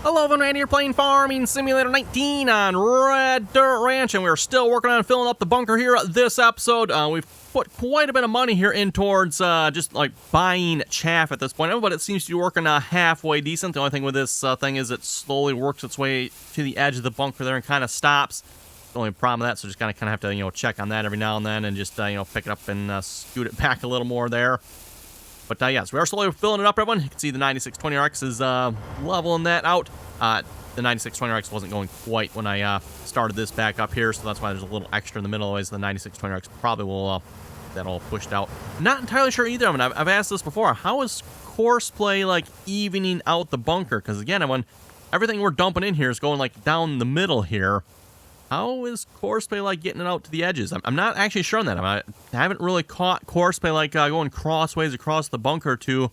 Hello everyone, Randy here playing Farming Simulator 19 on Red Dirt Ranch, and we're still working on filling up the bunker here this episode. We've put quite a bit of money here in towards just like buying chaff at this point, but it seems to be working halfway decent. The only thing with this thing is it slowly works its way to the edge of the bunker there and kind of stops. The only problem with that, so just kind of have to, check on that every now and then and just, pick it up and scoot it back a little more there. But yes, we are slowly filling it up, everyone. You can see the 9620RX is leveling that out. The 9620RX wasn't going quite when I started this back up here, so that's why there's a little extra in the middle. Always the 9620RX probably will that all pushed out. Not entirely sure either. I mean, I've asked this before. How is Courseplay like evening out the bunker? Because again, when everything we're dumping in here is going like down the middle here. How is Courseplay like getting it out to the edges? I'm not actually sure on that. I haven't really caught Courseplay like going crossways across the bunker to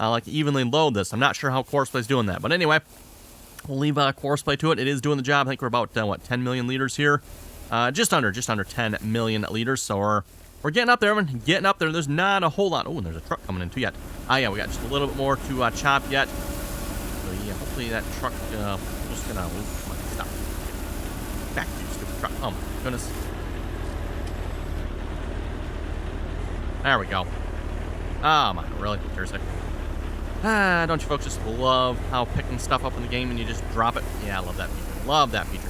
like evenly load this. I'm not sure how Courseplay's doing that. But anyway, we'll leave Courseplay to it. It is doing the job. I think we're about, what, 10 million liters here? Just under 10 million liters. So we're getting up there, everyone. Getting up there. There's not a whole lot. Oh, and there's a truck coming in too yet. Yeah, we got just a little bit more to chop yet. So yeah, hopefully that truck just gonna... Come on, stop. Back to you, stupid truck. Oh my goodness. There we go. Oh my, really? Seriously? Don't you folks just love how picking stuff up in the game and you just drop it? Yeah, I love that feature. Love that feature.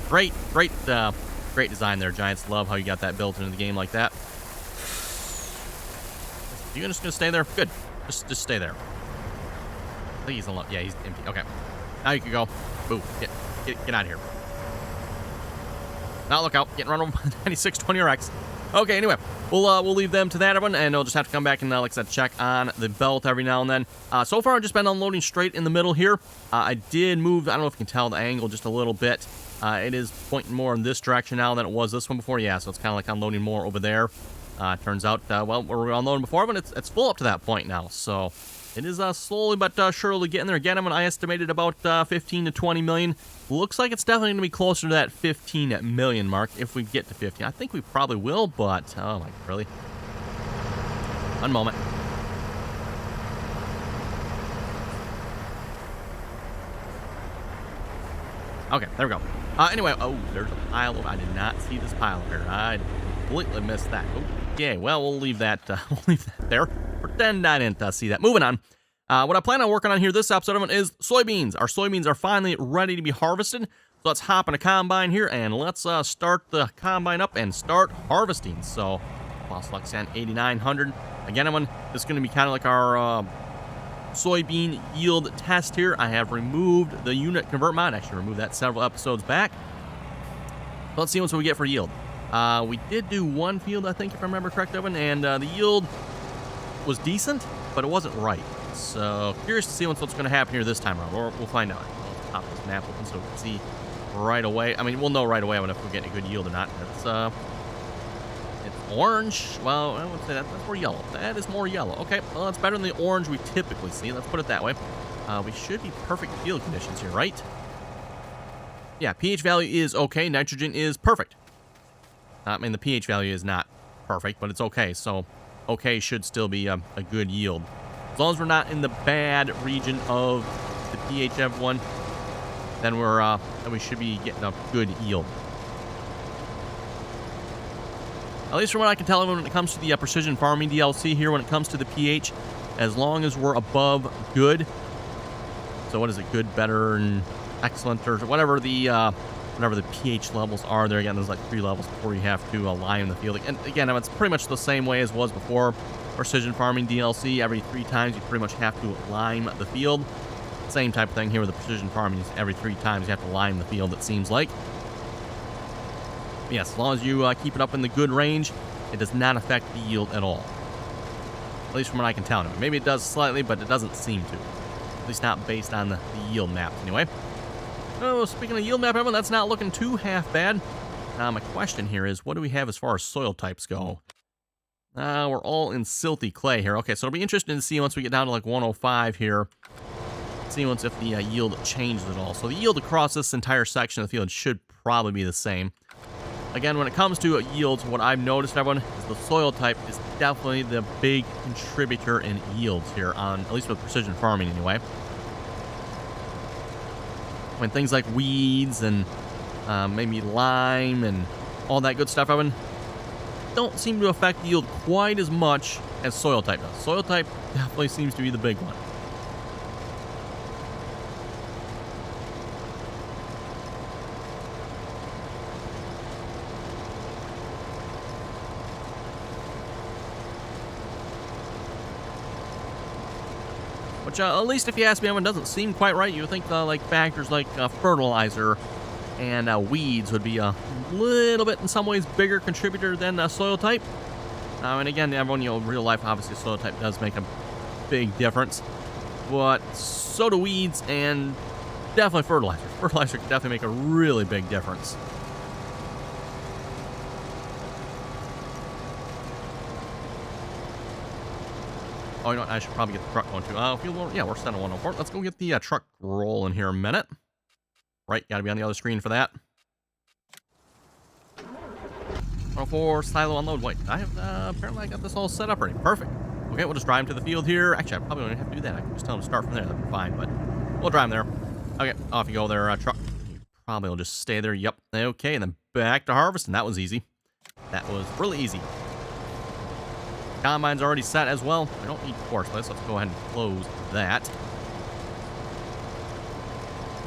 Great design there, Giants. Love how you got that built into the game like that. You just gonna stay there? Good. Just stay there. I think he's unlocked. Yeah, he's empty. Okay. Now you can go. Boo. Get out of here. Now look out. Getting run over by the 9620RX. Okay, anyway, we'll leave them to that, everyone, and I'll just have to come back and, like I said, check on the belt every now and then. So far, I've just been unloading straight in the middle here. I did move, I don't know if you can tell the angle just a little bit. It is pointing more in this direction now than it was this one before. Yeah, so it's kind of like unloading more over there. Turns out, well, we were unloading before, but it's full up to that point now. So it is slowly but surely getting there. Again, I estimated about 15 to 20 million. Looks like it's definitely going to be closer to that 15 million mark if we get to 15. I think we probably will, but oh my, really? One moment. Okay, there we go. Anyway, oh, there's a pile of... I did not see this pile here. I completely missed that. Okay, well, we'll leave that there. Pretend I didn't see that. Moving on. What I plan on working on here this episode is soybeans. Our soybeans are finally ready to be harvested. So let's hop in a combine here and let's start the combine up and start harvesting. So, Lexan 8900. Again, this is going to be kind of like our soybean yield test here. I have removed the unit convert mod. I actually removed that several episodes back. So let's see what we get for yield. We did do one field, I think, if I remember correctly, and the yield was decent, but it wasn't right. So, curious to see what's going to happen here this time around. We'll find out. I'll pop this map open so we can see right away. I mean, we'll know right away if we're getting a good yield or not. It's orange. Well, I would say that's more yellow. That is more yellow. Okay, well, that's better than the orange we typically see. Let's put it that way. We should be perfect field conditions here, right? Yeah, pH value is okay. Nitrogen is perfect. I mean, the pH value is not perfect, but it's okay. So, okay should still be a good yield. As long as we're not in the bad region of the pH one, then we should be getting a good yield. At least from what I can tell, when it comes to the precision farming DLC here, when it comes to the pH, as long as we're above good. So what is it? Good, better, and excellent, or whatever the pH levels are there. Again, there's like 3 levels before you have to lime the field. And again, it's pretty much the same way as was before precision farming DLC. Every 3 times you pretty much have to lime the field. Same type of thing here with the precision farming. Every 3 times you have to lime the field, it seems like. But yes, as long as you keep it up in the good range, it does not affect the yield at all. At least from what I can tell. Maybe it does slightly, but it doesn't seem to. At least not based on the yield map anyway. Oh, speaking of yield map, everyone, that's not looking too half bad. My question here is, what do we have as far as soil types go? We're all in silty clay here. Okay, so it'll be interesting to see once we get down to like 105 here. See once if the yield changes at all. So the yield across this entire section of the field should probably be the same. Again, when it comes to yields, what I've noticed, everyone, is the soil type is definitely the big contributor in yields here, on at least with precision farming anyway. when things like weeds and maybe lime and all that good stuff happen, don't seem to affect yield quite as much as soil type does. Soil type definitely seems to be the big one. Which, at least if you ask me, it doesn't seem quite right. You would think like factors like fertilizer and weeds would be a little bit, in some ways, bigger contributor than soil type. And again, everyone, real life, obviously, soil type does make a big difference. But so do weeds and definitely fertilizer. Fertilizer can definitely make a really big difference. Oh, you know what? I should probably get the truck going too. Yeah, we're set on 104. Let's go get the truck rolling here a minute. Right, gotta be on the other screen for that. 104, silo unload. Wait, I have, apparently I got this all set up already. Perfect. Okay, we'll just drive him to the field here. Actually, I probably don't even have to do that. I can just tell him to start from there. That'd be fine, but we'll drive him there. Okay, off you go there, truck. You probably will just stay there. Yep. Okay, and then back to harvest, and that was easy. That was really easy. Combine's already set as well. I don't need course list. Let's go ahead and close that.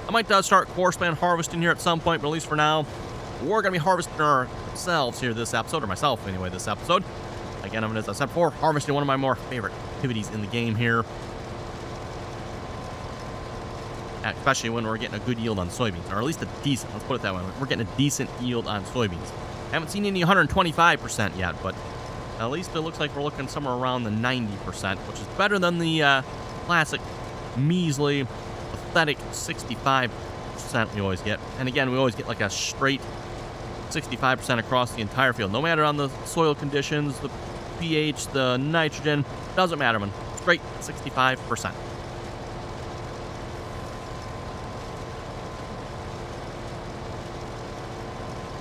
I might start course man harvesting here at some point, but at least for now, we're going to be harvesting ourselves here this episode, or myself anyway, this episode. Again, as I said before, harvesting one of my more favorite activities in the game here. Especially when we're getting a good yield on soybeans, or at least a decent, let's put it that way. We're getting a decent yield on soybeans. I haven't seen any 125% yet, but at least it looks like we're looking somewhere around the 90%, which is better than the classic measly, pathetic 65% we always get. And again, we always get like a straight 65% across the entire field. No matter on the soil conditions, the pH, the nitrogen, doesn't matter, man. Straight 65%.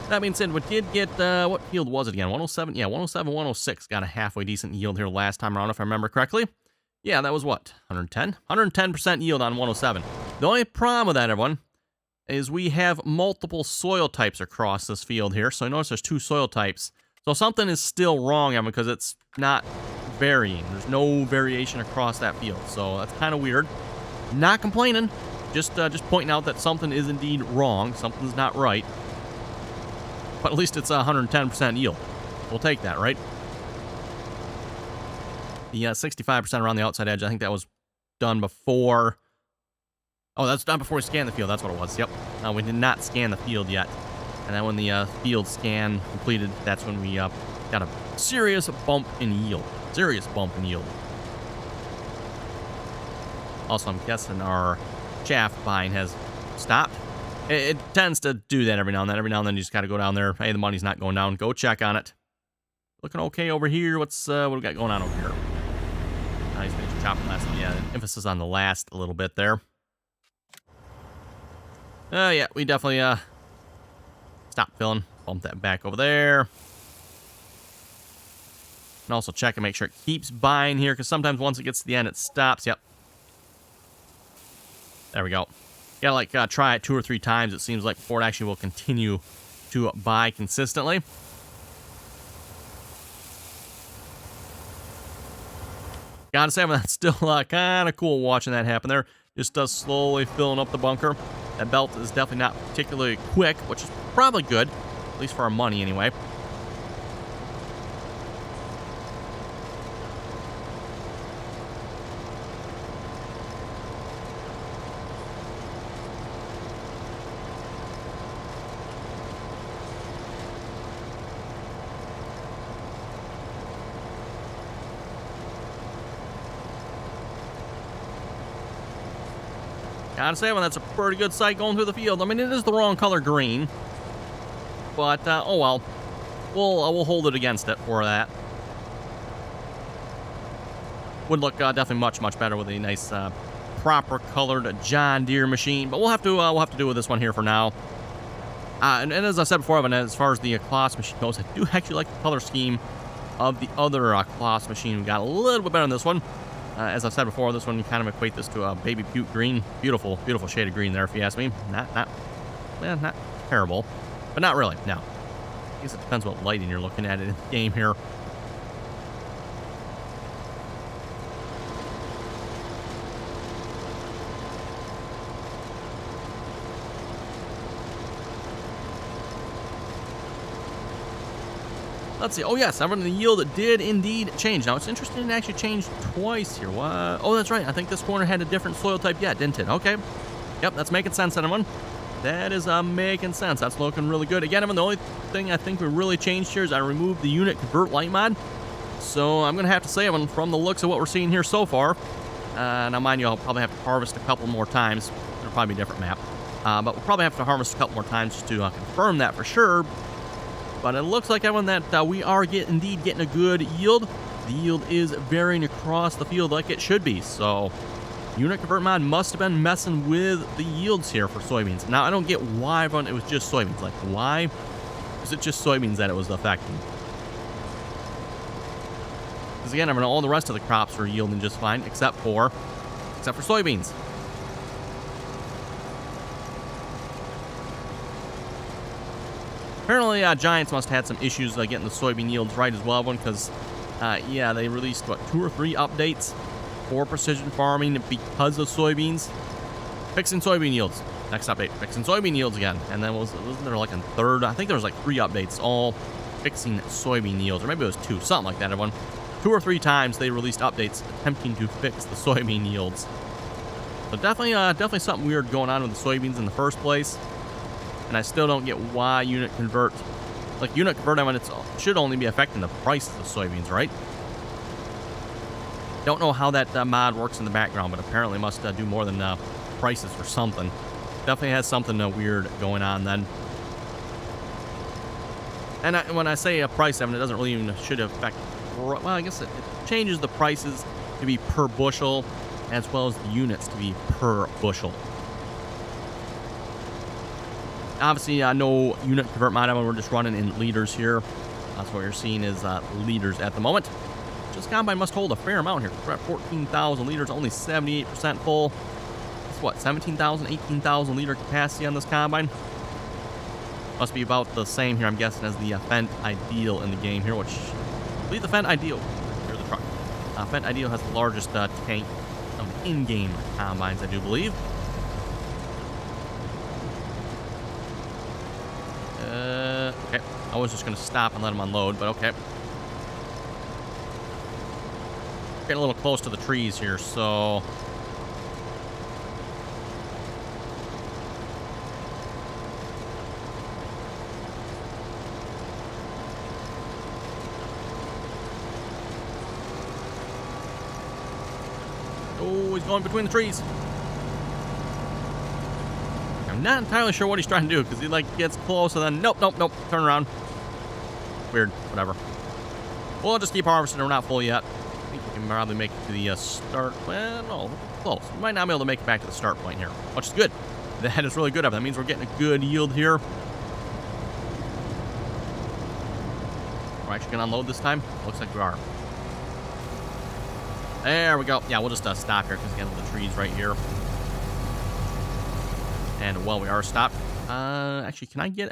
That being said, we did get, what field was it again? 107? Yeah, 107, 106 got a halfway decent yield here last time around, if I remember correctly. Yeah, that was what? 110? 110% yield on 107. The only problem with that, everyone, is we have multiple soil types across this field here. So notice there's 2 soil types. So something is still wrong, Evan, because it's not varying. There's no variation across that field. So that's kind of weird. Not complaining. Just pointing out that something is indeed wrong. Something's not right. But at least it's 110% yield. We'll take that, right? The 65% around the outside edge, I think that was done before. Oh, that's done before we scanned the field. That's what it was. Yep. We did not scan the field yet. And then when the field scan completed, that's when we got a serious bump in yield. Serious bump in yield. Also, I'm guessing our chaff buying has stopped. It tends to do that every now and then. Every now and then you just got to go down there. Hey, the money's not going down. Go check on it. Looking okay over here. What we got going on over here? Nice finish chopping last. Yeah, emphasis on the last a little bit there. Yeah, we definitely stop filling. Bump that back over there. And also check and make sure it keeps buying here, because sometimes once it gets to the end, it stops. Yep. There we go. You gotta like try it 2 or 3 times, it seems like, before it actually will continue to buy consistently. Gotta say, that's still kind of cool watching that happen there. Just slowly filling up the bunker. That belt is definitely not particularly quick, which is probably good, at least for our money anyway. Gotta say, that's a pretty good sight going through the field. I mean, it is the wrong color green, but oh well, we'll hold it against it for that. Would look definitely much better with a nice proper colored John Deere machine, but we'll have to do with this one here for now. And as I said before, Evan, as far as the Kloss machine goes, I do actually like the color scheme of the other Kloss machine. We got a little bit better than this one. As I've said before, this one, you kind of equate this to a baby puke green. Beautiful, beautiful shade of green there, if you ask me. Not terrible, but not really, no. I guess it depends what lighting you're looking at in the game here. Let's see. Oh, yes, everyone, the yield did indeed change. Now, it's interesting it actually changed twice here. What? Oh, that's right. I think this corner had a different soil type yet, didn't it? Okay. Yep, that's making sense, everyone. That is making sense. That's looking really good. Again, everyone, the only thing I think we really changed here is I removed the unit convert light mod. So I'm going to have to say, everyone, from the looks of what we're seeing here so far, now, mind you, I'll probably have to harvest a couple more times. It'll probably be a different map. But we'll probably have to harvest a couple more times just to confirm that for sure. But it looks like, everyone, that we are indeed getting a good yield. The yield is varying across the field like it should be. So, unit convert mod must have been messing with the yields here for soybeans. Now, I don't get why, everyone, it was just soybeans. Like, why is it just soybeans that it was affecting? Because, again, everyone, all the rest of the crops are yielding just fine, except for soybeans. Apparently, Giants must have had some issues getting the soybean yields right as well, because, yeah, they released, what, 2 or 3 updates for precision farming because of soybeans. Fixing soybean yields. Next update, fixing soybean yields again. And then wasn't there like a third? I think there was like 3 updates, all fixing soybean yields. Or maybe it was 2, something like that, everyone. 2 or 3 times they released updates attempting to fix the soybean yields. So definitely something weird going on with the soybeans in the first place. And I still don't get why unit convert. Like, unit convert, I mean, it should only be affecting the price of the soybeans, right? Don't know how that mod works in the background, but apparently must do more than prices or something. Definitely has something weird going on then. And when I say a price, I mean, it doesn't really even should affect. Well, I guess it changes the prices to be per bushel, as well as the units to be per bushel. Obviously, no unit convert mod. We're just running in liters here. That's what you're seeing is liters at the moment. This combine must hold a fair amount here. We're at 14,000 liters, only 78% full. That's what, 17,000, 18,000 liter capacity on this combine. Must be about the same here, I'm guessing, as the Fendt Ideal in the game here, which I believe the Fendt Ideal. Here's the truck. Fendt Ideal has the largest tank of the in-game combines, I do believe. Okay, I was just going to stop and let them unload, but okay. Getting a little close to the trees here, so... Oh, he's going between the trees. I'm not entirely sure what he's trying to do, because he, like, gets close and then, nope, turn around. Weird, whatever. We'll just keep harvesting. We're not full yet. I think we can probably make it to the start. Well, no, close. We might not be able to make it back to the start point here, which is good. That is really good. That means we're getting a good yield here. We're actually going to unload this time. Looks like we are. There we go. Yeah, we'll just stop here, because again, with the trees right here. And while we are stopped, actually, can I get,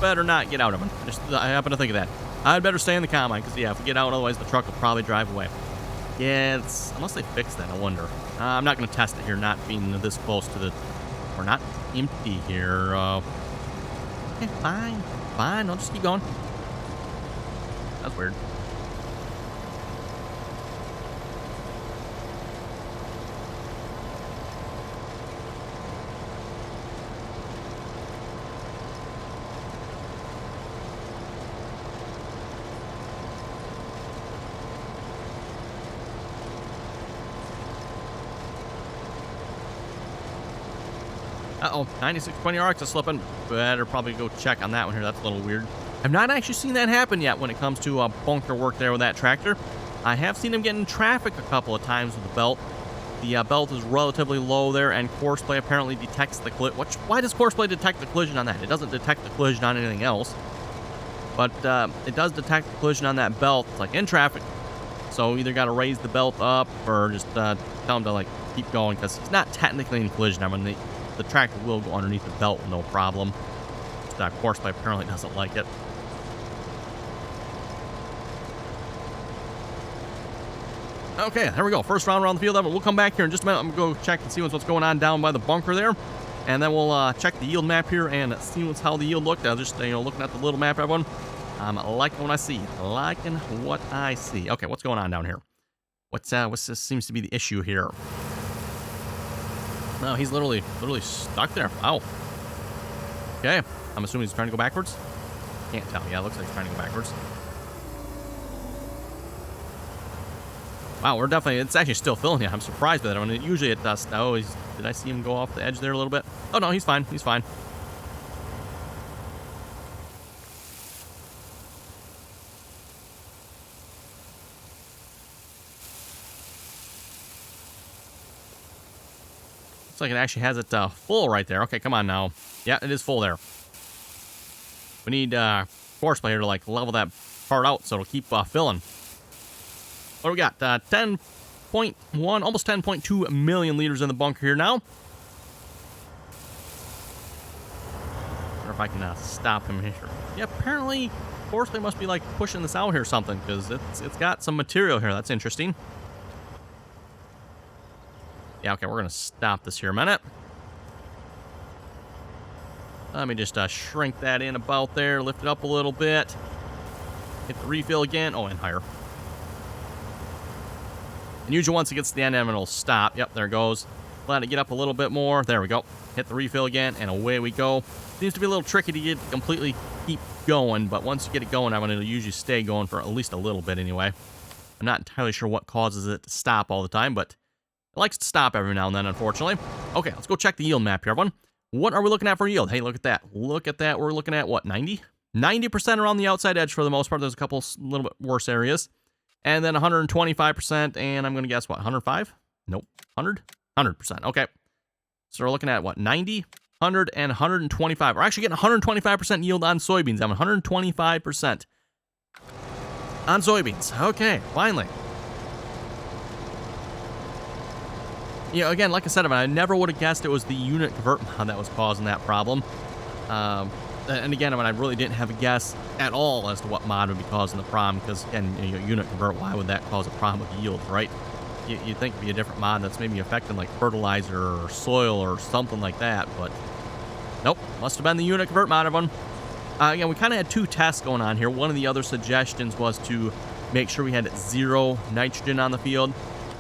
better not get out of it. I happen to think of that. I'd better stay in the combine, because, yeah, if we get out, otherwise the truck will probably drive away. Yeah, unless they fix that, I wonder. I'm not going to test it here, not being this close to the, we're not empty here. Okay, fine, I'll just keep going. That's weird. Uh-oh, 9620 RX is slipping. Better probably go check on that one here. That's a little weird. I've not actually seen that happen yet when it comes to bunker work there with that tractor. I have seen him get in traffic a couple of times with the belt. The belt is relatively low there, and Courseplay apparently detects the collision. Why does Courseplay detect the collision on that? It doesn't detect the collision on anything else. But it does detect the collision on that belt. It's like in traffic. So either got to raise the belt up or just tell him to, like, keep going, because he's not technically in collision. I mean, the tractor will go underneath the belt with no problem. Just, course pipe apparently doesn't like it. Okay, there we go. First round around the field. We'll come back here in just a minute. I'm going to go check and see what's going on down by the bunker there. And then we'll check the yield map here and see how the yield looked. Just, looking at the little map, everyone. I'm liking what I see. Liking what I see. Okay, what's going on down here? What's this seems to be the issue here? No, he's literally stuck there. Wow. Okay, I'm assuming he's trying to go backwards. Can't tell. Yeah, it looks like he's trying to go backwards. Wow, we're definitely, it's actually still filling. Yeah, I'm surprised by that. I mean, usually it does. Oh, did I see him go off the edge there a little bit? Oh, no, he's fine. He's fine. Looks like it actually has it full right there. Okay, come on now. Yeah, it is full there. We need force player to, like, level that part out so it'll keep filling. What do we got? 10.1, almost 10.2 million liters in the bunker here now. Wonder if I can stop him here. Yeah, apparently, force play must be, like, pushing this out here or something, because it's got some material here. That's interesting. Yeah, okay, we're going to stop this here a minute. Let me just shrink that in about there, lift it up a little bit. Hit the refill again. Oh, and higher. And usually once it gets to the end, it'll stop. Yep, there it goes. Let it get up a little bit more. There we go. Hit the refill again, and away we go. Seems to be a little tricky to get it completely keep going, but once you get it going, it'll usually stay going for at least a little bit anyway. I'm not entirely sure what causes it to stop all the time, but it likes to stop every now and then, unfortunately. Okay, let's go check the yield map here, everyone. What are we looking at for yield? Hey, look at that. Look at that. We're looking at, what, 90? 90% around the outside edge for the most part. There's a couple little bit worse areas. And then 125%, and I'm going to guess, what, 105? Nope. 100? 100%. Okay. So we're looking at, what, 90, 100, and 125. We're actually getting 125% yield on soybeans. I'm 125% on soybeans. Okay, finally. Yeah, again, like I said, I never would have guessed it was the unit convert mod that was causing that problem. And again, I really didn't have a guess at all as to what mod would be causing the problem, because, again, unit convert, why would that cause a problem with yield, right? You'd think it'd be a different mod that's maybe affecting, like, fertilizer or soil or something like that, but nope, must have been the unit convert mod, everyone. Again, we kind of had two tests going on here. One of the other suggestions was to make sure we had 0 nitrogen on the field.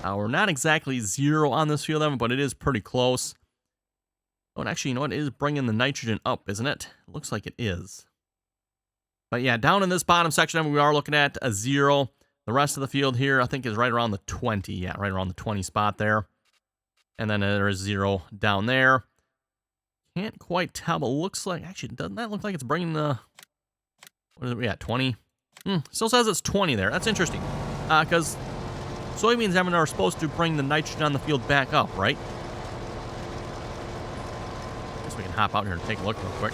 We're not exactly 0 on this field, but it is pretty close. Oh, and actually, you know what? It is bringing the nitrogen up, isn't it? It looks like it is. But yeah, down in this bottom section, we are looking at a 0. The rest of the field here, I think, is right around the 20. Yeah, right around the 20 spot there. And then there is 0 down there. Can't quite tell, but looks like... Actually, doesn't that look like it's bringing the... What is it? Yeah, 20. Still says it's 20 there. That's interesting. Because soybeans are supposed to bring the nitrogen on the field back up, right? I guess we can hop out here and take a look real quick.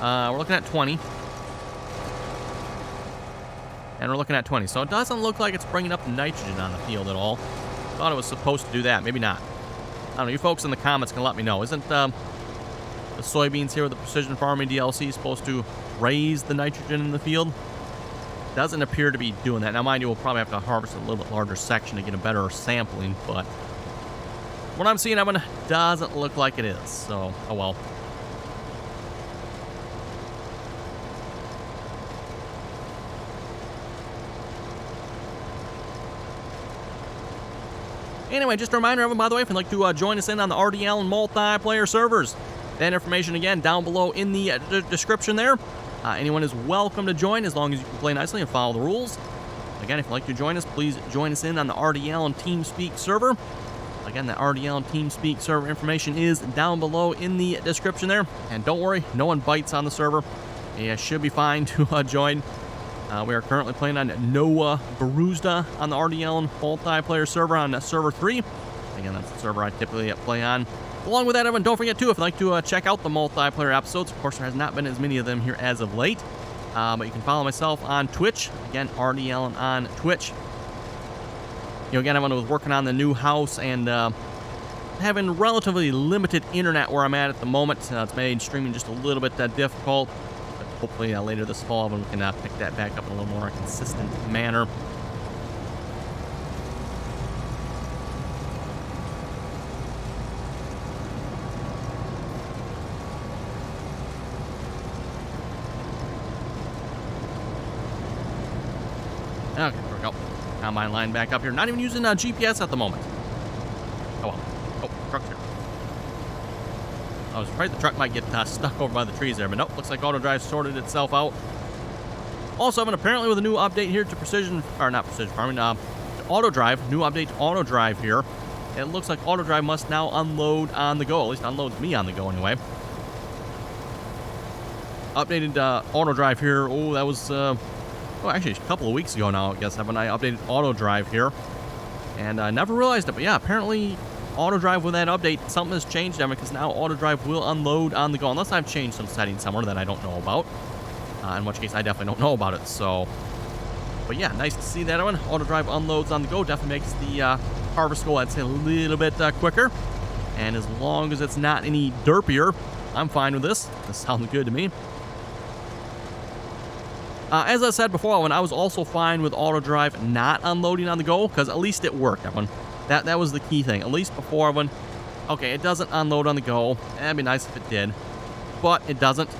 We're looking at 20. And we're looking at 20. So it doesn't look like it's bringing up the nitrogen on the field at all. Thought it was supposed to do that. Maybe not. I don't know. You folks in the comments can let me know. Isn't the soybeans here with the Precision Farming DLC supposed to raise the nitrogen in the field? Doesn't appear to be doing that. Now, mind you, we'll probably have to harvest a little bit larger section to get a better sampling, but what I'm seeing, doesn't look like it is. So, oh well. Anyway, just a reminder, everyone, by the way, if you'd like to join us in on the RDAllen multiplayer servers, that information, again, down below in the description there. Anyone is welcome to join as long as you can play nicely and follow the rules. Again, if you'd like to join us, please join us in on the RDAllen TeamSpeak server. Again, the RDAllen TeamSpeak server information is down below in the description there. And don't worry, no one bites on the server. You should be fine to join. We are currently playing on Noah Baruzda on the RDAllen multiplayer server on server 3. Again, that's the server I typically play on. Along with that, everyone, don't forget, too, if you'd like to check out the multiplayer episodes. Of course, there has not been as many of them here as of late. But you can follow myself on Twitch. Again, RDAllen on Twitch. again, I was working on the new house and having relatively limited internet where I'm at the moment. It's made streaming just a little bit difficult. But hopefully later this fall when we can pick that back up in a little more consistent manner. Okay, there we go. Combine line back up here. Not even using GPS at the moment. Oh well. Oh, truck's here. I was afraid the truck might get stuck over by the trees there, but nope. Looks like auto drive sorted itself out. Also, having apparently with a new update here to precision, or not precision farming, to auto drive. New update to auto drive here. It looks like auto drive must now unload on the go. At least unloads me on the go anyway. Updated auto drive here. Oh, that was. Well, actually, a couple of weeks ago now, I guess, when I updated auto drive here. And I never realized it, but yeah, apparently auto drive with that update, something has changed on it, because now auto drive will unload on the go, unless I've changed some settings somewhere that I don't know about. In which case, I definitely don't know about it, so. But yeah, nice to see that one. Auto drive unloads on the go, definitely makes the harvest go, I'd say, a little bit quicker. And as long as it's not any derpier, I'm fine with this. This sounds good to me. As I said before, when I was also fine with auto drive not unloading on the go, because at least it worked. That was the key thing. At least before when, okay, it doesn't unload on the go. That'd be nice if it did, but it doesn't.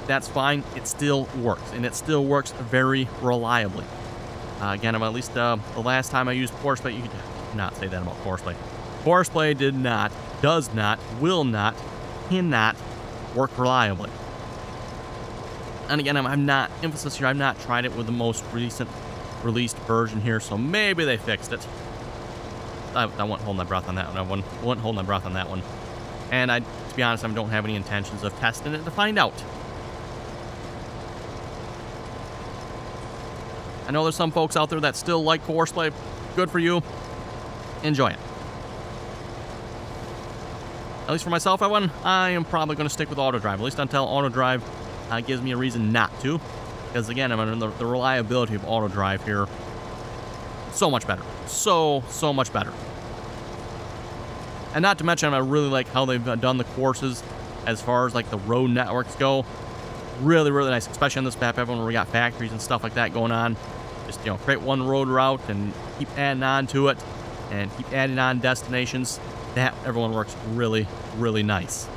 That's fine. It still works, and it still works very reliably. Again, at least the last time I used Courseplay, you could not say that about Courseplay. Courseplay did not, does not, will not, cannot work reliably. And again, I'm not, emphasis here, I've not tried it with the most recent released version here, so maybe they fixed it. I won't hold my breath on that one. I wouldn't hold my breath on that one. And to be honest, I don't have any intentions of testing it to find out. I know there's some folks out there that still like Courseplay. Good for you. Enjoy it. At least for myself, I am probably going to stick with auto drive, at least until auto drive gives me a reason not to. Because again, the reliability of auto drive here, so much better. So much better. And not to mention, I really like how they've done the courses as far as like the road networks go. Really, really nice, especially on this map, everyone where we got factories and stuff like that going on. Just, create one road route and keep adding on to it and keep adding on destinations. That, everyone works really, really nice.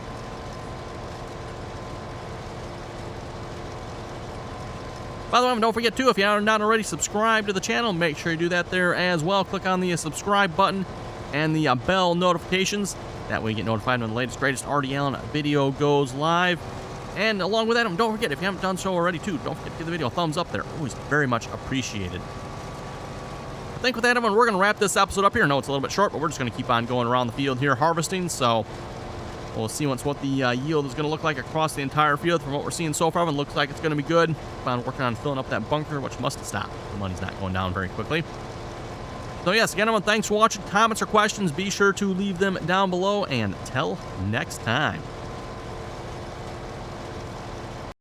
By the way, don't forget too, if you are not already subscribed to the channel, make sure you do that there as well. Click on the subscribe button and the bell notifications. That way you get notified when the latest, greatest RDAllen video goes live. And along with that, don't forget, if you haven't done so already too, don't forget to give the video a thumbs up there. Always very much appreciated. I think with that, everyone, we're going to wrap this episode up here. I know it's a little bit short, but we're just going to keep on going around the field here harvesting. So we'll see what the yield is going to look like across the entire field from what we're seeing so far. It looks like it's going to be good. Keep on working on filling up that bunker, which must have stopped. The money's not going down very quickly. So yes, again, everyone, thanks for watching. Comments or questions, be sure to leave them down below. And till next time.